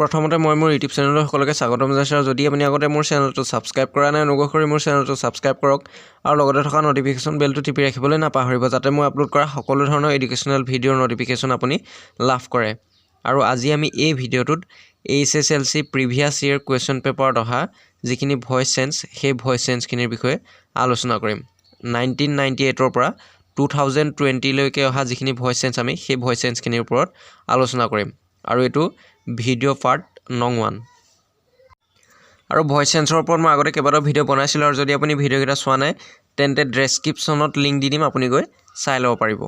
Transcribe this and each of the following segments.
প্ৰথমতে মই মোৰ ইউটিউব চেনেললৈ সকলোকে স্বাগতম জনাইছোঁ। যদি আপুনি আগতে মোৰ চেনেলটো ছাবস্ক্ৰাইব কৰা নাই অনুগ্ৰহ কৰি মোৰ চেনেলটো ছাবস্ক্ৰাইব কৰক আৰু লগতে থকা নটিফিকেশ্যন বেলটো টিপি ৰাখিবলৈ নাপাহৰিব যাতে মই আপলোড কৰা সকলো ধৰণৰ এডুকেশ্যনেল ভিডিঅ'ৰ নটিফিকেশ্যন আপুনি লাভ কৰে। আৰু আজি আমি এই ভিডিঅ'টোত HSLC প্ৰিভিয়াছ ইয়েৰ কুৱেশ্যন পেপাৰত অহা যিখিনি ভইচ চেঞ্জ সেই ভইচ চেঞ্জখিনিৰ বিষয়ে আলোচনা কৰিম। 1998ৰ পৰা 2020 লৈকে অহা যিখিনি ভইচ চেঞ্জ আমি সেই ভইচ চেঞ্জখিনিৰ ওপৰত আলোচনা কৰিম। আৰু এইটো ভিডিঅ' পাৰ্ট নং 1 আৰু ভইচ চেঞ্জৰ ওপৰত মই আগতে কেইবাটাও ভিডিঅ' বনাইছিলোঁ আৰু যদি আপুনি ভিডিঅ'কেইটা চোৱা নাই তেন্তে ডেছক্ৰিপশ্যনত লিংক দি দিম, আপুনি গৈ চাই ল'ব পাৰিব।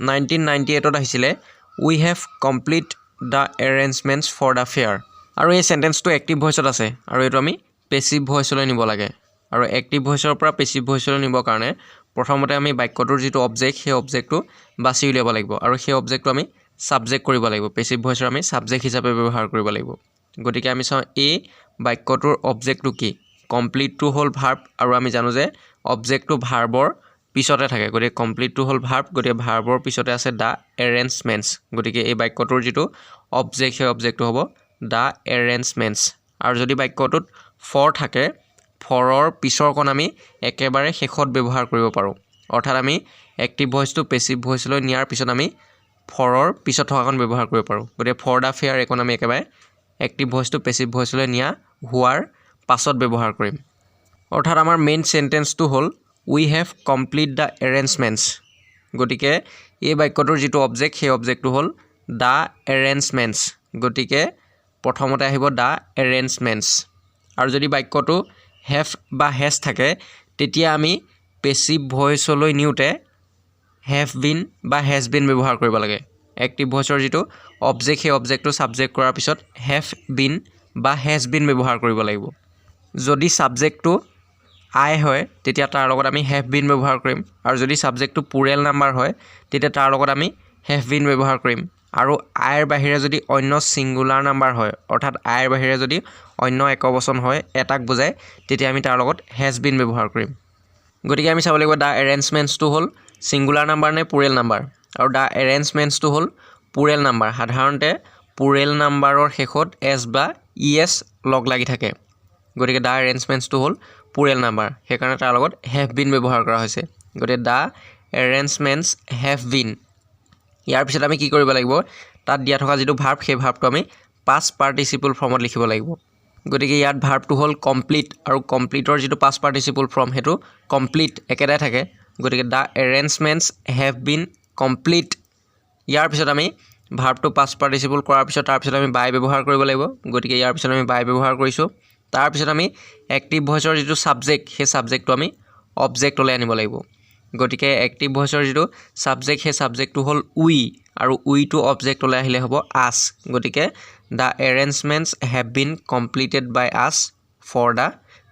1998ত আহিছিলে we have complete the arrangements for the fair. আৰু এই চেণ্টেন্সটো এক্টিভ ভইচত আছে আৰু এইটো আমি পেচিভ ভইচলৈ নিব লাগে। আৰু এক্টিভ ভইচৰ পৰা পেচিভ ভইচলৈ নিবৰ কাৰণে প্ৰথমতে আমি বাক্যটোৰ যিটো অবজেক্ট সেই অবজেক্টটো বাছি উলিয়াব লাগিব আৰু সেই অবজেক্টটো আমি ছাবজেক্ট কৰিব লাগিব। পেচিভ ভইচৰ আমি ছাবজেক্ট হিচাপে ব্যৱহাৰ কৰিব লাগিব। গতিকে আমি চাওঁ এই বাক্যটোৰ অবজেক্টটো কি। কমপ্লিটটো হ'ল ভাৰ্ব আৰু আমি জানো যে অবজেক্টটো ভাৰ্বৰ পিছতে থাকে। গতিকে কমপ্লিটটো হ'ল ভাৰ্ব, গতিকে ভাৰ্বৰ পিছতে আছে দ্য এৰেঞ্জমেণ্টছ। গতিকে এই বাক্যটোৰ যিটো অবজেক্ট সেই অবজেক্টটো হ'ব দ্য এৰেঞ্জমেণ্টছ। আৰু যদি বাক্যটোত ফৰ থাকে ফৰৰ পিছৰকণ আমি একেবাৰে শেষত ব্যৱহাৰ কৰিব পাৰোঁ। অৰ্থাৎ আমি এক্টিভ ভইচটো পেচিভ ভইচলৈ নিয়াৰ পিছত আমি ফৰৰ পিছত থকাখন ব্যৱহাৰ কৰিব পাৰোঁ। গতিকে ফৰ দ্য ফেয়াৰ এইখন আমি একেবাৰে এক্টিভ ভইচটো পেচিভ ভইচলৈ নিয়া হোৱাৰ পাছত ব্যৱহাৰ কৰিম। অৰ্থাৎ আমাৰ মেইন চেণ্টেন্সটো হ'ল উই হেভ কমপ্লিট দ্য এৰেঞ্জমেণ্টছ। গতিকে এই বাক্যটোৰ যিটো অবজেক্ট সেই অবজেক্টটো হ'ল দ্য এৰেঞ্জমেণ্টছ। গতিকে প্ৰথমতে আহিব দ্য এৰেঞ্জমেণ্টছ। আৰু যদি বাক্যটো হেভ বা হেজ থাকে তেতিয়া আমি পেচিভ ভইচলৈ নিওঁতে হেভ বিন বা হেজ বিন ব্যৱহাৰ কৰিব লাগে। এক্টিভ ভইচৰ যিটো অবজেক্ট সেই অবজেক্টটো ছাবজেক্ট কৰাৰ পিছত হেভ বিন বা হেজ বিন ব্যৱহাৰ কৰিব লাগিব। যদি ছাবজেক্টটো আই হয় তেতিয়া তাৰ লগত আমি হেভ বিন ব্যৱহাৰ কৰিম। আৰু যদি ছাবজেক্টটো পুৰেল নাম্বাৰ হয় তেতিয়া তাৰ লগত আমি হেভ বিন ব্যৱহাৰ কৰিম। আৰু আইৰ বাহিৰে যদি অন্য ছিংগুলাৰ নাম্বাৰ হয় অৰ্থাৎ আইৰ বাহিৰে যদি অন্য একবচন হয় এটাক বুজায় তেতিয়া আমি তাৰ লগত হেজ বিন ব্যৱহাৰ কৰিম। গতিকে আমি চাব লাগিব দ্য এৰেঞ্জমেণ্টছটো হ'ল ছিংগুলাৰ নাম্বাৰ নে পুৰেল নাম্বাৰ। আৰু দ্য এৰেঞ্জমেণ্টছটো হ'ল পুৰেল নাম্বাৰ। সাধাৰণতে পুৰেল নাম্বাৰৰ শেষত এছ বা ই এছ লগ লাগি থাকে। গতিকে দ্য এৰেঞ্জমেণ্টছটো হ'ল পুৰেল নাম্বাৰ, সেইকাৰণে তাৰ লগত হেভ বিন ব্যৱহাৰ কৰা হৈছে। গতিকে দ্য এৰেঞ্জমেণ্টছ হেভ বিন। ইয়াৰ পিছত আমি কি কৰিব লাগিব, তাত দিয়া থকা যিটো ভাৰ্ব সেই ভাৰ্বটো আমি পাষ্ট পাৰ্টিচিপল ফৰ্মত লিখিব লাগিব। গতিকে ইয়াত ভাৰ্বটো হ'ল কমপ্লিট আৰু কমপ্লিটৰ যিটো পাষ্ট পাৰ্টিচিপল ফৰ্ম সেইটো কমপ্লিট একেটাই থাকে। গতিকে the arrangements have been complete. ইয়াৰ পিছত আমি ভাৰ্বটো পাষ্ট পাৰ্টিচিপল কৰাৰ পিছত তাৰপিছত আমি বাই ব্যৱহাৰ কৰিব লাগিব। গতিকে ইয়াৰ পিছত আমি বাই ব্যৱহাৰ কৰিছোঁ। তাৰপিছত আমি এক্টিভ ভইচৰ যিটো ছাবজেক্ট সেই ছাবজেক্টটো আমি অবজেক্টলৈ আনিব লাগিব। গতিকে এক্টিভ ভইচৰ যিটো ছাবজেক্ট সেই ছাবজেক্টটো হ'ল উই আৰু উইটো অবজেক্টলৈ আহিলে হ'ব আছ। গতিকে the arrangements have been completed by us for the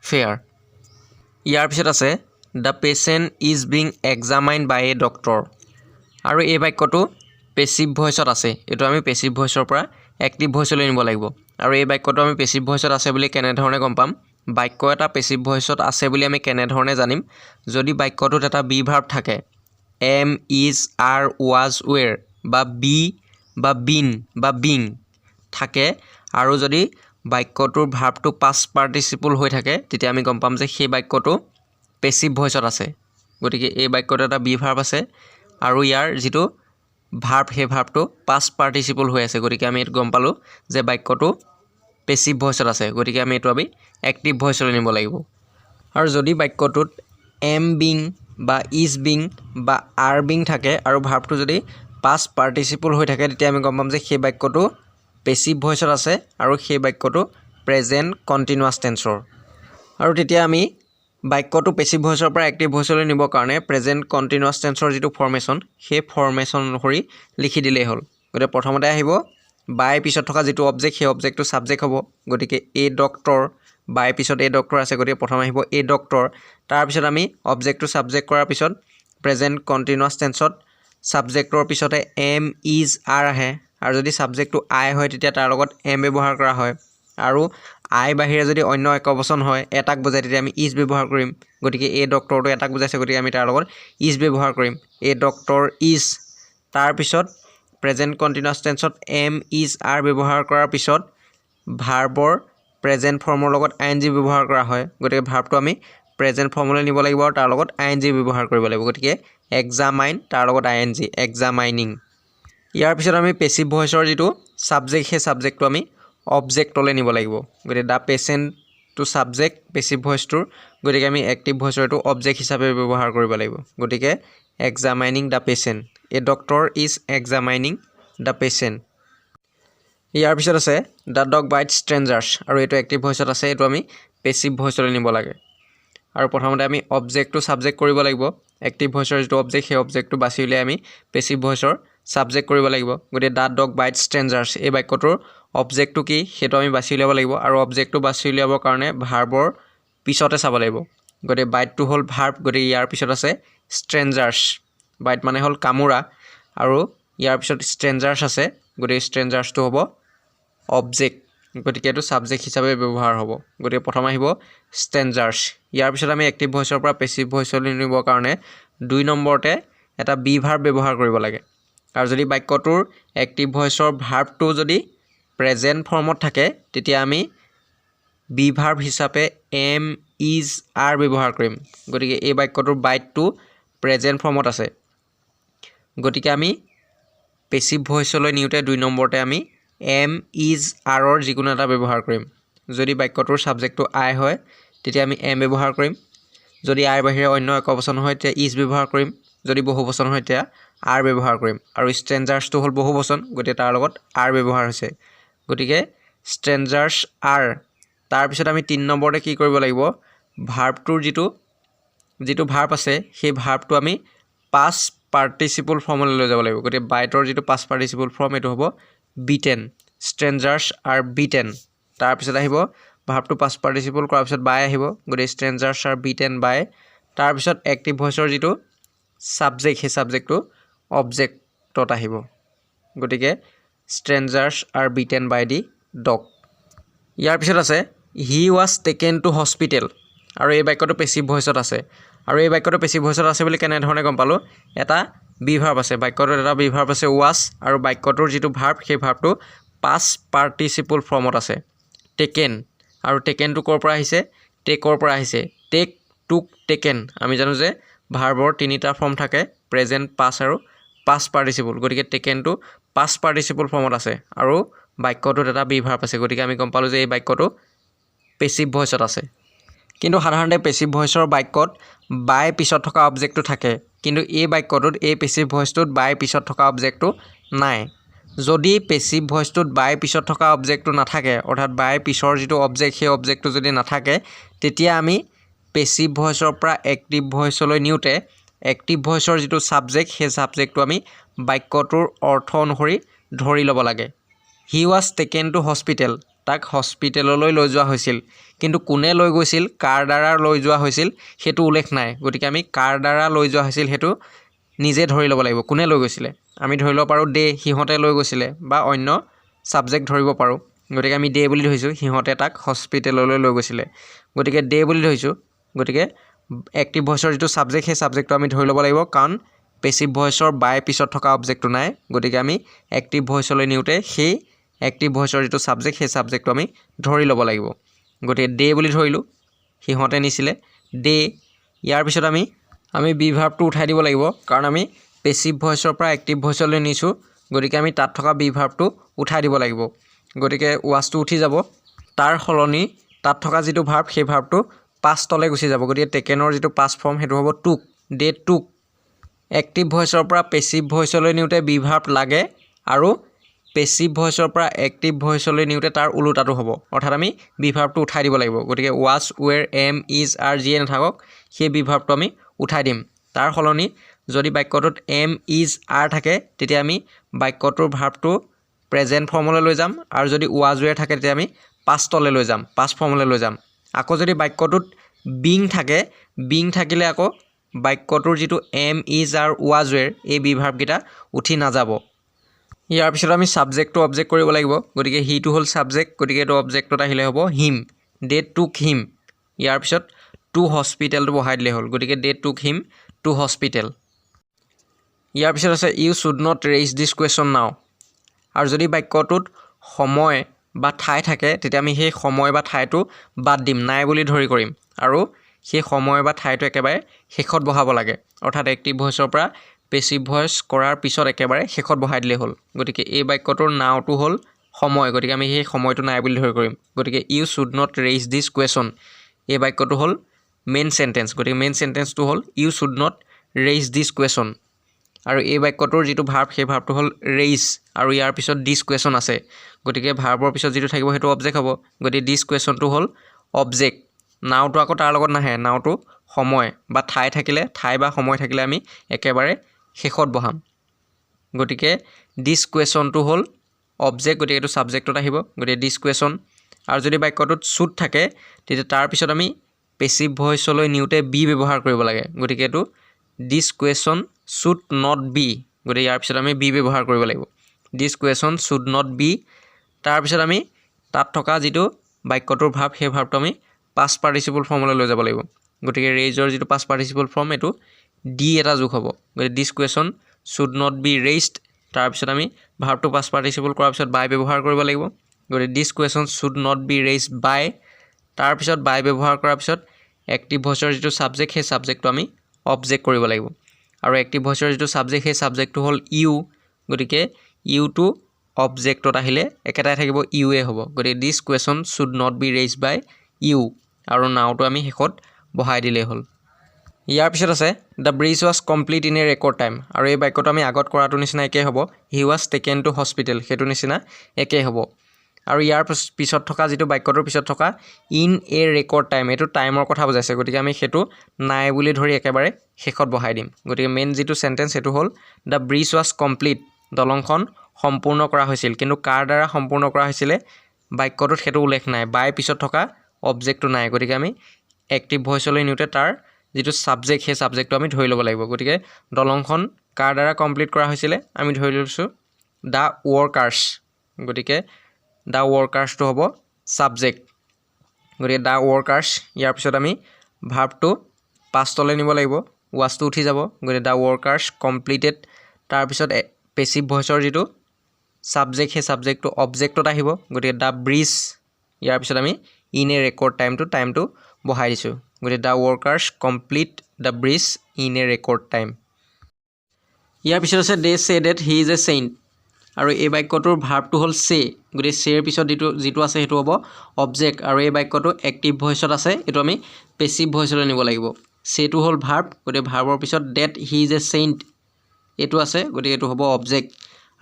fair. ইয়াৰ পিছত আছে the patient is being examined by a doctor. আৰু এই বাক্যটো পেচিভ ভইচত আছে। এইটো আমি পেচিভ ভইচৰ পৰা এক্টিভ ভইচলৈ নিব লাগিব। আৰু এই বাক্যটো আমি পেচিভ ভইচত আছে বুলি কেনেধৰণে গম পাম, বাক্য এটা পেচিভ ভইচত আছে বুলি আমি কেনেধৰণে জানিম, যদি বাক্যটোত এটা বি ভাৰ্ব থাকে এম ইজ আৰ ৱাজ ৱেৰ বা বি বা বিন বা বিং থাকে আৰু যদি বাক্যটোৰ ভাৰ্বটো পাষ্ট পাৰ্টিচিপল হৈ থাকে তেতিয়া আমি গম পাম যে সেই বাক্যটো পেচিভ ভইচত আছে। গতিকে এই বাক্যটো এটা বি ভাৰ্ব আছে আৰু ইয়াৰ যিটো ভাৰ্ব সেই ভাৰ্বটো পাষ্ট পাৰ্টিচিপল হৈ আছে। গতিকে আমি এইটো গম পালোঁ যে বাক্যটো পেচিভ ভইচত আছে। গতিকে আমি এইটো এক্টিভ ভইচলৈ নিব লাগিব। আৰু যদি বাক্যটোত এম বিং বা ইজ বিং বা আৰ বিং থাকে আৰু ভাৰ্বটো যদি পাষ্ট পাৰ্টিচিপল হৈ থাকে তেতিয়া আমি গম পাম যে সেই বাক্যটো পেচিভ ভইচত আছে আৰু সেই বাক্যটো প্ৰেজেণ্ট কণ্টিনিউৱাছ টেন্সৰ। আৰু তেতিয়া আমি বাক্যটো পেচিভ ভইচৰ পৰা এক্টিভ ভইচলৈ নিবৰ কাৰণে প্ৰেজেণ্ট কণ্টিনিউৱাছ টেন্সৰ যিটো ফৰ্মেশ্যন সেই ফৰ্মেশ্যন অনুসৰি লিখি দিলেই হ'ল। গতিকে প্ৰথমতে আহিব বাই পিছত থকা যিটো অবজেক্ট সেই অবজেক্টটো ছাবজেক্ট হ'ব। গতিকে এ ডক্টৰ, বাই পিছত এ ডক্টৰ আছে গতিকে প্ৰথম আহিব এ ডক্টৰ। তাৰপিছত আমি অবজেক্টটো ছাবজেক্ট কৰাৰ পিছত প্ৰেজেণ্ট কণ্টিনিউৱাছ টেন্সত ছাবজেক্টৰ পিছতে এম ইজ আৰ আহে আৰু যদি ছাবজেক্টটো আই হয় তেতিয়া তাৰ লগত এম ব্যৱহাৰ কৰা হয়। আৰু আই বাহিৰে যদি অন্য একবচন হয় এটাক বুজায় তেতিয়া আমি ইজ ব্যৱহাৰ কৰিম। গতিকে এই ডক্টৰটো এটাক বুজাইছে গতিকে আমি তাৰ লগত ইজ ব্যৱহাৰ কৰিম। এই ডক্টৰ ইজ। তাৰপিছত প্ৰেজেণ্ট কণ্টিনিউৱাছ টেন্সত এম ইজ আৰ ব্যৱহাৰ কৰাৰ পিছত ভাৰ্বৰ প্ৰেজেণ্ট ফৰ্মৰ লগত আইএনজি ব্যৱহাৰ কৰা হয় গতিকে ভাৰ্বটো আমি প্ৰেজেণ্ট ফৰ্মলৈ নিব লাগিব আৰু তাৰ লগত আইএনজি ব্যৱহাৰ কৰিব লাগিব গতিকে এক্সামাইন তাৰ লগত আইএনজি এক্সামাইনিং ইয়াৰ পিছত আমি পেছিভ ভইচৰ যিটো সাবজেক্ট সেই সাবজেক্টটো আমি অবজেক্টলৈ নিব লাগিব গতিকে দা পেশেণ্ট টু সাবজেক্ট পেছিভ ভইচটোৰ গতিকে আমি এক্টিভ ভইচৰ এইটো অবজেক্ট হিচাপে ব্যৱহাৰ কৰিব লাগিব গতিকে examining the patient a doctor is examining the patient ইয়াৰ পিছত আছে দা ডগ বাইট ষ্ট্ৰেঞ্জাৰ্ছ আৰু এইটো এক্টিভ ভইচত আছে এইটো আমি পেছিভ ভইচলৈ নিব লাগে আৰু প্ৰথমতে আমি অবজেক্টটো সাবজেক্ট কৰিব লাগিব এক্টিভ ভইচৰ যিটো অবজেক্ট সেই অবজেক্টটো বাছি উলিয়াই আমি পেছিভ ভইচৰ সাবজেক্ট কৰিব লাগিব গতিকে দা ডগ বাইট ষ্ট্ৰেঞ্জাৰ্ছ এই বাক্যটোৰ অবজেক্টটো কি সেইটো আমি বাছি উলিয়াব লাগিব আৰু অবজেক্টটো বাছি উলিয়াবৰ কাৰণে ভাৰ্বৰ পিছতে চাব লাগিব গতিকে বাইটটো হ'ল ভাৰ্ব গতিকে ইয়াৰ পিছত আছে ষ্ট্ৰেঞ্জাৰ্ছ বাইট মানে হ'ল কামোৰা আৰু ইয়াৰ পিছত ষ্ট্ৰেঞ্জাৰ্ছ আছে গতিকে ষ্ট্ৰেঞ্জাৰ্ছটো হ'ব অবজেক্ট গতিকে এইটো সাবজেক্ট হিচাপে ব্যৱহাৰ হ'ব গতিকে প্ৰথম আহিব ষ্ট্ৰেঞ্জাৰ্ছ ইয়াৰ পিছত আমি এক্টিভ ভইচৰ পৰা পেছিভ ভইচলৈ নিবৰ কাৰণে 2 নম্বৰতে এটা বি ভাৰ্ব ব্যৱহাৰ কৰিব লাগে আৰু যদি বাক্যটোৰ এক্টিভ ভইচৰ ভাৰ্বটো যদি প্ৰেজেণ্ট ফৰ্মত থাকে তেতিয়া আমি বি ভাৰ্ব হিচাপে এম ইজ আৰ ব্যৱহাৰ কৰিম গতিকে এই বাক্যটোৰ বাইটটো প্ৰেজেণ্ট ফৰ্মত আছে গতিকে আমি পেছিভ ভইচলৈ নিউতে 2 নম্বৰতে আমি এম ইজ আৰৰ যিকোনো এটা ব্যৱহাৰ কৰিম যদি বাক্যটোৰ সাবজেক্টটো আই হয় তেতিয়া আমি এম ব্যৱহাৰ কৰিম যদি আইৰ বাহিৰে অন্য একবচন হয় তেতিয়া ইজ ব্যৱহাৰ কৰিম যদি বহুবচন হয় তেতিয়া আৰ ব্যৱহাৰ কৰিম আৰু ষ্ট্ৰেঞ্জাৰ্ছটো হ'ল বহুবচন গতিকে তাৰ লগত আৰ ব্যৱহাৰ হৈছে গতিকে ষ্ট্ৰেঞ্জাৰ্ছ আৰ তাৰপিছত আমি 3 নম্বৰতে কি কৰিব লাগিব ভাৰ্বটোৰ যিটো ভাৰ্ব আছে সেই ভাৰ্বটো আমি পাষ্ট পাৰ্টিচিপল ফৰ্মলৈ লৈ যাব লাগিব গতিকে বাইটৰ যিটো পাষ্ট পাৰ্টিচিপল ফৰ্ম এইটো হ'ব বিটেন ষ্ট্ৰেঞ্জাৰ্ছ আৰ বিটেন তাৰপিছত আহিব ভাৰ্বটো পাষ্ট পাৰ্টিচিপল কৰাৰ পিছত বাই আহিব গতিকে ষ্ট্ৰেঞ্জাৰ্ছ আৰ বিটেন বাই তাৰপিছত এক্টিভ ভইচৰ যিটো সাবজেক্ট সেই সাবজেক্টটো অবজেক্টত আহিব গতিকে strangers are bitten by the dog ইয়াৰ পিছত আছে he was taken to hospital আৰু এই বাক্যটো পেছিভ ভইচত আছে আৰু এই বাক্যটো পেছিভ ভইচত আছে বুলি কেনেধৰণে গম পালোঁ এটা বি ভাৰ্ব আছে বাক্যটোত এটা বি ভাৰ্ব আছে ৱাজ আৰু বাক্যটোৰ যিটো ভাৰ্ব সেই ভাৰ্বটো পাষ্ট পাৰ্টিচিপল ফৰ্মত আছে টেকেন আৰু টেকেনটো ক'ৰ পৰা আহিছে টেকৰ পৰা আহিছে টেক টুক টেকেন আমি জানো যে ভাৰ্বৰ 3টা ফৰ্ম থাকে প্ৰেজেণ্ট পাষ্ট আৰু পাষ্ট পাৰ্টিচিপল গতিকে টেকেনটো পাষ্ট পাৰ্টিচিপল ফৰ্মত আছে আৰু বাক্যটোত এটা বি ভাৰ্ব আছে গতিকে আমি গম পালোঁ যে এই বাক্যটো পেছিভ ভইচত আছে কিন্তু সাধাৰণতে পেছিভ ভইচৰ বাক্যত বাই পিছত থকা অবজেক্টটো থাকে কিন্তু এই বাক্যটোত এই পেছিভ ভইচটোত বাই পিছত থকা অবজেক্টটো নাই যদি পেছিভ ভইচটোত বাই পিছত থকা অবজেক্টটো নাথাকে অৰ্থাৎ বাই পিছৰ যিটো অবজেক্ট সেই অবজেক্টটো যদি নাথাকে তেতিয়া আমি পেছিভ ভইচৰ পৰা এক্টিভ ভইচলৈ নিউতে এক্টিভ ভইচৰ যিটো সাবজেক্ট সেই সাবজেক্টটো আমি বাক্যটোৰ অৰ্থ অনুসৰি ধৰি ল'ব লাগে হি ৱাজ টেকেন টু হস্পিটেল তাক হস্পিটেললৈ লৈ যোৱা হৈছিল কিন্তু কোনে লৈ গৈছিল কাৰ দ্বাৰা লৈ যোৱা হৈছিল সেইটো উল্লেখ নাই গতিকে আমি কাৰ দ্বাৰা লৈ যোৱা হৈছিল সেইটো নিজে ধৰি ল'ব লাগিব কোনে লৈ গৈছিলে আমি ধৰি ল'ব পাৰোঁ দে সিহঁতে লৈ গৈছিলে বা অন্য সাবজেক্ট ধৰিব পাৰোঁ গতিকে আমি দে বুলি ধৰিছোঁ সিহঁতে তাক হস্পিটেললৈ লৈ গৈছিলে গতিকে দে বুলি ধৰিছোঁ গতিকে এক্টিভ ভইচৰ যিটো সাবজেক্ট সেই সাবজেক্টটো আমি ধৰি ল'ব লাগিব কাৰণ পেছিভ ভইচৰ বাই পিছত থকা অবজেক্টটো নাই গতিকে আমি এক্টিভ ভইচলৈ নিউতে সেই এক্টিভ ভইচৰ যিটো সাবজেক্ট সেই সাবজেক্টটো আমি ধৰি ল'ব লাগিব গতিকে দে বুলি ধৰিলোঁ সিহঁতে নিছিলে দে ইয়াৰ পিছত আমি বি ভাৰ্বটো উঠাই দিব লাগিব কাৰণ আমি পেছিভ ভইচৰ পৰা এক্টিভ ভইচলৈ নিছোঁ গতিকে আমি তাত থকা বি ভাৰ্বটো উঠাই দিব লাগিব গতিকে ৱাজটো উঠি যাব তাৰ সলনি তাত থকা যিটো ভাৰ্ব সেই ভাৰ্বটো পাষ্টলৈ গুচি যাব গতিকে টেকেনৰ যিটো পাষ্ট ফৰ্ম সেইটো হ'ব টুক দে টুক এক্টিভ ভইচৰ পৰা পেছিভ ভইচলৈ নিউতে বি ভাৰ্ব লাগে আৰু পেছিভ ভইচৰ পৰা এক্টিভ ভইচলৈ নিউতে তাৰ ওলোটাটো হ'ব অৰ্থাৎ আমি বি ভাৰ্বটো উঠাই দিব লাগিব গতিকে ৱাজ ৱেৰ এম ইজ আৰ যিয়ে নাথাকক সেই বি ভাৰ্বটো আমি উঠাই দিম তাৰ সলনি যদি বাক্যটোত এম ইজ আৰ থাকে তেতিয়া আমি বাক্যটোৰ ভাৰ্বটো প্ৰেজেণ্ট ফৰ্মলৈ লৈ যাম আৰু যদি ৱাজ ৱেৰ থাকে তেতিয়া আমি পাষ্টলৈ লৈ যাম পাষ্ট ফৰ্মলৈ লৈ যাম আকৌ যদি বাক্যটোত বিং থাকে বিং থাকিলে আকৌ বাক্যটোৰ যিটো এম ইজ আৰ ৱাজ ৱেৰ এই বি ভাৰ্বকেইটা উঠি নাযাব ইয়াৰ পিছত আমি সাবজেক্টটো অবজেক্ট কৰিব লাগিব গতিকে হিটো হ'ল সাবজেক্ট গতিকে এইটো অবজেক্টত আহিলে হ'ব হিম দে টুক হিম ইয়াৰ পিছত টু হস্পিটেলটো বহাই দিলে হ'ল গতিকে দে টুক হিম টু হস্পিটেল ইয়াৰ পিছত আছে you should not raise this question now আৰু যদি বাক্যটোত সময় বা ঠাই থাকে তেতিয়া আমি সেই সময় বা ঠাইটো বাদ দিম নাই বুলি ধৰি কৰিম আৰু সেই সময় বা ঠাইটো একেবাৰে শেষত বহাব লাগে অৰ্থাৎ এক্টিভ ভইচৰ পৰা পেছিভ ভইচ কৰাৰ পিছত একেবাৰে শেষত বহাই দিলেই হ'ল গতিকে এই বাক্যটোৰ নাওটো হ'ল সময় গতিকে আমি সেই সময়টো নাই বুলি ধৰি কৰিম গতিকে you should not raise this question এই বাক্যটো হ'ল মেইন সেন্টেন্স গতিকে মেইন সেন্টেন্সটো হ'ল you should not raise this question আৰু এই বাক্যটোৰ যিটো ভাৰ্ব সেই ভাৰ্বটো হ'ল ৰেইজ আৰু ইয়াৰ পিছত দিছ কুৱেশ্যন আছে গতিকে ভাৰ্বৰ পিছত যিটো থাকিব সেইটো অবজেক্ট হ'ব গতিকে দিছ কুৱেশ্যনটো হ'ল অবজেক্ট নাওটো আকৌ তাৰ লগত নাহে নাওটো সময় বা ঠাই থাকিলে ঠাই বা সময় থাকিলে আমি একেবাৰে শেষত বহাম গতিকে দিছ কুৱেশ্যনটো হ'ল অবজেক্ট গতিকে এইটো ছাবজেক্টত আহিব গতিকে দিছ কুৱেশ্যন আৰু যদি বাক্যটোত শুড থাকে তেতিয়া তাৰ পিছত আমি পেছিভ ভইচলৈ নিওঁতে বি ব্যৱহাৰ কৰিব লাগে গতিকে এইটো this question should not be গতিকে ইয়াৰ পিছত আমি বি ব্যৱহাৰ কৰিব লাগিব this question should not be তাৰপিছত আমি তাত থকা যিটো বাক্যটোৰ ভাৰ্ব সেই ভাৰ্বটো আমি পাষ্ট পাৰ্টিচিপল ফৰ্মলৈ লৈ যাব লাগিব গতিকে ৰেইজৰ যিটো পাষ্ট পাৰ্টিচিপল ফৰ্ম এইটো ডি এটা যোগ হ'ব গতিকে this question should not be raised তাৰপিছত আমি ভাৰ্বটো পাষ্ট পাৰ্টিচিপল কৰাৰ পিছত বাই ব্যৱহাৰ কৰিব লাগিব গতিকে this question should not be raised by তাৰপিছত বাই ব্যৱহাৰ কৰাৰ পিছত এক্টিভ ভইচৰ যিটো ছাবজেক্ট সেই ছাবজেক্টটো আমি অবজেক্ট কৰিব লাগিব আৰু এক্টিভ ভইচৰ যিটো ছাবজেক্ট সেই ছাবজেক্টটো হ'ল ইউ গতিকে ইউটো অবজেক্টত আহিলে একেটাই থাকিব ইউৱে হ'ব গতিকে this question should not be raised by you আৰু নাওটো আমি শেষত বহাই দিলেই হ'ল ইয়াৰ পিছত আছে the bridge was complete in a record time আৰু এই বাক্যটো আমি আগত কৰাটো নিচিনা একেই হ'ব হি ৱাজ টেকেন টু হস্পিটেল সেইটো নিচিনা একেই হ'ব আৰু ইয়াৰ পিছত থকা যিটো বাক্যটোৰ পিছত থকা ইন এ ৰেকৰ্ড টাইম এইটো টাইমৰ কথা বুজাইছে গতিকে আমি সেইটো নাই বুলি ধৰি একেবাৰে শেষত বহাই দিম গতিকে মেইন যিটো চেণ্টেন্স সেইটো হ'ল দ্য ব্ৰিজ ৱাজ কমপ্লিট দলংখন সম্পূৰ্ণ কৰা হৈছিল কিন্তু কাৰ দ্বাৰা সম্পূৰ্ণ কৰা হৈছিলে বাক্যটোত সেইটো উল্লেখ নাই বাই পিছত থকা অবজেক্টটো নাই গতিকে আমি এক্টিভ ভইচলৈ নিওঁতে তাৰ যিটো ছাবজেক্ট সেই ছাবজেক্টটো আমি ধৰি ল'ব লাগিব গতিকে দলংখন কাৰ দ্বাৰা কমপ্লিট কৰা হৈছিলে আমি ধৰি লৈছোঁ দ্য ৱৰ্কাৰ্ছ গতিকে দ্য ৱৰ্কাৰ্ছটো হ'ব ছাবজেক্ট গতিকে দ্য ৱৰ্কাৰ্ছ ইয়াৰ পিছত আমি ভাৰ্বটো পাষ্টলৈ নিব লাগিব ৱাজটো উঠি যাব গতিকে দ্য ৱৰ্কাৰ্ছ কমপ্লিটেড তাৰপিছত পেছিভ ভইচৰ যিটো ছাবজেক্ট সেই ছাবজেক্টটো অবজেক্টত আহিব গতিকে দ্য ব্ৰিজ ইয়াৰ পিছত আমি ইন এ ৰেকৰ্ড টাইমটো বহাই দিছোঁ গতিকে the workers complete the bridge in a record time ইয়াৰ পিছত আছে they say that he is a saint আৰু এই বাক্যটোৰ ভাৰ্বটো হ'ল চে গতিকে চেৰ পিছত যিটো আছে সেইটো হ'ব অবজেক্ট আৰু এই বাক্যটো এক্টিভ ভইচত আছে এইটো আমি পেছিভ ভইচলৈ নিব লাগিব চেটো হ'ল ভাৰ্ব গতিকে ভাৰ্বৰ পিছত date he is a saint এইটো আছে গতিকে এইটো হ'ব অবজেক্ট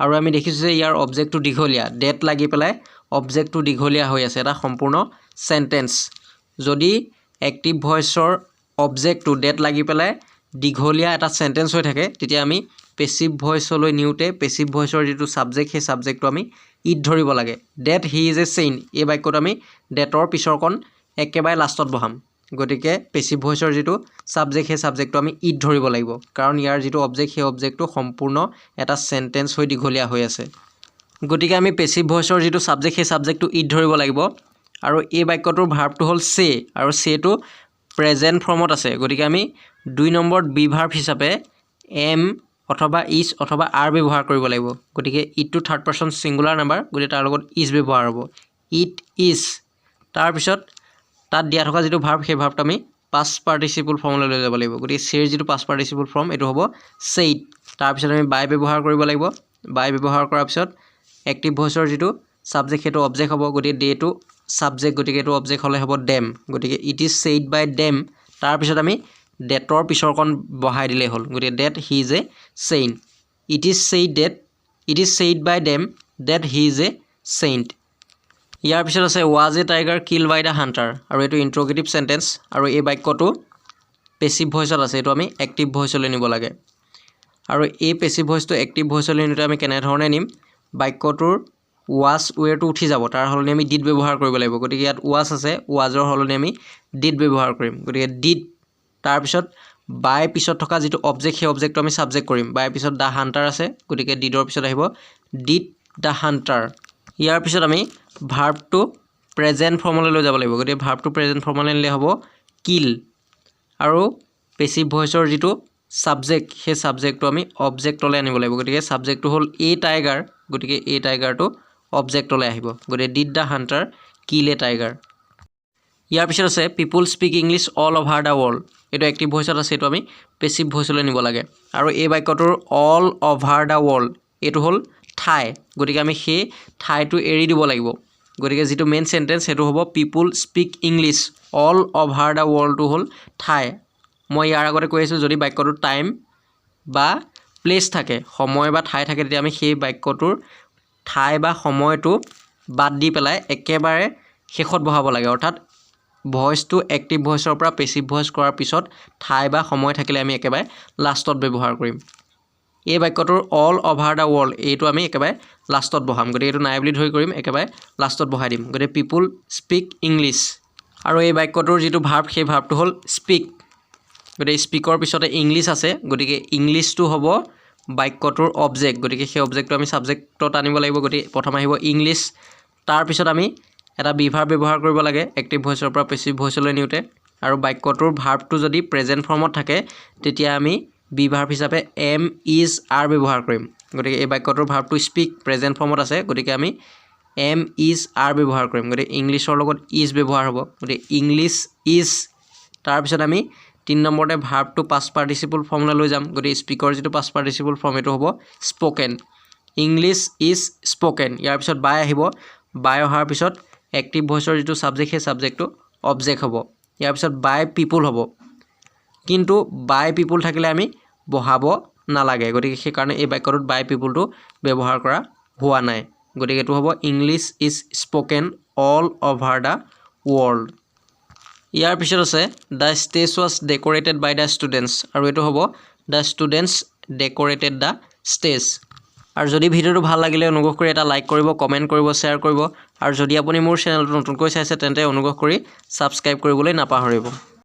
আৰু আমি দেখিছোঁ যে ইয়াৰ অবজেক্টটো দীঘলীয়া ডেট লাগি পেলাই অবজেক্টটো দীঘলীয়া হৈ আছে এটা সম্পূৰ্ণ চেণ্টেন্স যদি এক্টিভ ভইচৰ অবজেক্টটো ডেট লাগি পেলাই দীঘলীয়া এটা চেণ্টেন্স হৈ থাকে তেতিয়া আমি পেছিভ ভইচলৈ নিওঁতে পেছিভ ভইচৰ যিটো ছাবজেক্ট সেই ছাবজেক্টটো আমি ইট ধৰিব লাগে date he is a saint এই বাক্যটো আমি ডেটৰ পিছৰকণ একেবাৰে লাষ্টত বহাম গতিকে পেছিভ ভইচৰ যিটো ছাবজেক্ট সেই ছাবজেক্টটো আমি ইট ধৰিব লাগিব কাৰণ ইয়াৰ যিটো অবজেক্ট সেই অবজেক্টটো সম্পূৰ্ণ এটা চেণ্টেন্স হৈ দীঘলীয়া হৈ আছে গতিকে আমি পেছিভ ভইচৰ যিটো ছাবজেক্ট সেই ছাবজেক্টটো ইট ধৰিব লাগিব আৰু এই বাক্যটোৰ ভাৰ্বটো হ'ল চে আৰু চেটো প্ৰেজেণ্ট ফৰ্মত আছে গতিকে আমি 2 নম্বৰত বি ভাৰ্ব হিচাপে এম অথবা ইজ অথবা আৰ ব্যৱহাৰ কৰিব লাগিব গতিকে ইটটো থাৰ্ড পাৰ্চন ছিংগুলাৰ নাম্বাৰ গতিকে তাৰ লগত ইজ ব্যৱহাৰ হ'ব ইট ইজ তাৰপিছত তাত দিয়া থকা যিটো ভাৰ্ব সেই ভাৰ্বটো আমি পাষ্ট পাৰ্টিচিপল ফৰ্মলৈ লৈ যাব লাগিব গতিকে চেৰ যিটো পাষ্ট পাৰ্টিচিপল ফৰ্ম এইটো হ'ব চেইড তাৰপিছত আমি বাই ব্যৱহাৰ কৰিব লাগিব বাই ব্যৱহাৰ কৰাৰ পিছত এক্টিভ ভইচৰ যিটো ছাবজেক্ট সেইটো অবজেক্ট হ'ব গতিকে ডেটো ছাবজেক্ট গতিকে এইটো অবজেক্ট হ'লে হ'ব ডেম গতিকে it is said by them তাৰপিছত আমি ডেটৰ পিছৰকণ বহাই দিলেই হ'ল গতিকে that he is a saint it is said by them that he is a saint ইয়াৰ পিছত আছে was a tiger kill by the hunter আৰু এইটো ইণ্ট্ৰগেটিভ চেণ্টেন্স আৰু এই বাক্যটো পেছিভ ভইচত আছে এইটো আমি এক্টিভ ভইচলৈ নিব লাগে আৰু এই পেছিভ ভইচটো এক্টিভ ভইচলৈ নিওঁতে আমি কেনেধৰণে নিম বাক্যটোৰ ৱাজ ৱেৰটো উঠি যাব তাৰ সলনি আমি ডিড ব্যৱহাৰ কৰিব লাগিব গতিকে ইয়াত ৱাজ আছে ৱাজৰ সলনি আমি ডিড ব্যৱহাৰ কৰিম গতিকে ডিড তাৰপিছত বাই পিছত থকা যিটো অবজেক্ট সেই অবজেক্টটো আমি ছাবজেক্ট কৰিম বাই পিছত দ্য হাণ্টাৰ আছে গতিকে ডিডৰ পিছত আহিব ডিড দ্য হাণ্টাৰ ইয়াৰ পিছত আমি ভাৰ্বটো প্ৰেজেণ্ট ফৰ্মলৈ লৈ যাব লাগিব গতিকে ভাৰ্বটো প্ৰেজেণ্ট ফৰ্মলৈ নিলে হ'ব কিল আৰু পেছিভ ভইচৰ যিটো ছাবজেক্ট সেই ছাবজেক্টটো আমি অবজেক্টলৈ আনিব লাগিব গতিকে ছাবজেক্টটো হ'ল এ টাইগাৰ গতিকে এই টাইগাৰটো অবজেক্টলৈ আহিব গতিকে did the hunter kill a tiger ইয়াৰ পিছত আছে people speak English all over the world এইটো এক্টিভ ভইচত আছে এইটো আমি পেছিভ ভইচলৈ নিব লাগে আৰু এই বাক্যটোৰ অল অভাৰ দ্য ৱৰ্ল্ড এইটো হ'ল ঠাই গতিকে আমি সেই ঠাইটো এৰি দিব লাগিব গতিকে যেটো মেইন সেন্টেন্স হেতু হ'ব people speak English all over the ৱৰ্ল্ডটো হ'ল ঠাই মই ইয়াৰ আগতে কৈ আছো যদি বাক্যটোৰ টাইম বা প্লেস থাকে সময় বা ঠাই থাকে তেতিয়া আমি সেই বাক্যটোৰ ঠাই বা সময়টো বাদ দি পেলাই একেবাৰে শেষত বহাব লাগে অৰ্থাৎ ভয়েসটো এক্টিভ ভয়েসৰ পৰা পেছিভ ভয়েস কৰাৰ পিছত ঠাই বা সময় থাকিলে আমি একেবাৰে লাষ্টত ব্যৱহাৰ কৰিম এই বাক্যটোৰ অল অভাৰ দ্য ৱৰ্ল্ড এইটো আমি একেবাৰে লাষ্টত বহাম গতিকে এইটো নাই বুলি ধৰি কৰিম একেবাৰে লাষ্টত বহাই দিম গতিকে পিপুল স্পিক ইংলিছ আৰু এই বাক্যটোৰ যেটো ভাৰ্ব সেই ভাৰ্বটো হ'ল স্পিক গতিকে স্পিকৰ পিছতে ইংলিছ আছে গতিকে ইংলিছটো হ'ব বাক্যটোৰ অবজেক্ট গতিকে সেই অবজেক্টটো আমি সাবজেক্টত আনিব লাগিব গতিকে প্ৰথম আহিব ইংলিছ তাৰ পিছত আমি এটা বিভাৰ ব্যৱহাৰ কৰিব লাগে এক্টিভ ভয়েসৰ পৰা পেছিভ ভয়েসলৈ নিউতে আৰু বাক্যটোৰ ভাৰ্বটো যদি প্ৰেজেন্ট ফৰ্মত থাকে তেতিয়া আমি বিভাৰ্ব হিচাপে এম ইজ আৰ ব্যৱহাৰ কৰিম গতিকে এই বাক্যটোৰ ভাৰ্বটো স্পিক প্ৰেজেন্ট ফৰ্মত আছে গতিকে আমি এম ইজ আৰ ব্যৱহাৰ কৰিম গতিকে ইংলিছৰ লগত ইজ ব্যৱহাৰ হ'ব গতিকে ইংলিছ ইজ তাৰ পিছত আমি 3 নম্বৰতে ভাৰ্বটো পাষ্ট পাৰ্টিসিপল ফৰ্মলৈ লৈ যাম গতিকে স্পিকৰ যেটো পাষ্ট পাৰ্টিসিপল ফৰ্ম এটো হ'ব স্পোকেন ইংলিছ ইজ স্পোকেন ইয়াৰ পিছত বাই আহিব বাই অহাৰ পিছত এক্টিভ ভয়েসৰ যেটো সাবজেক্ট সেই সাবজেক্টটো অবজেক্ট হ'ব ইয়াৰ পিছত বাই পিপল হ'ব কিন্তু বাই পিপল থাকিলে আমি বহাব নালাগে গতিকে সেই কাৰণে এই বাক্যটোত বাই পিপলটো ব্যৱহাৰ কৰা হোৱা নাই গতিকে এটো হ'ব English is spoken all over the world ইয়াৰ পিছত আছে দা stage was ডেকোৰেটেড by the students আৰু এটো হ'ব দা ষ্টুডেন্টস ডেকোৰেটেড দা ষ্টেজ আৰু যদি ভিডিওটো ভাল লাগিলে অনুগ্ৰহ কৰি এটা লাইক কৰিব কমেন্ট কৰিব শেয়াৰ কৰিব আৰু যদি আপুনি মোৰ চেনেলটো নতুনকৈ চাইছে তেন্তে অনুগ্ৰহ কৰি সাবস্ক্ৰাইব কৰিবলৈ নাপাহৰিব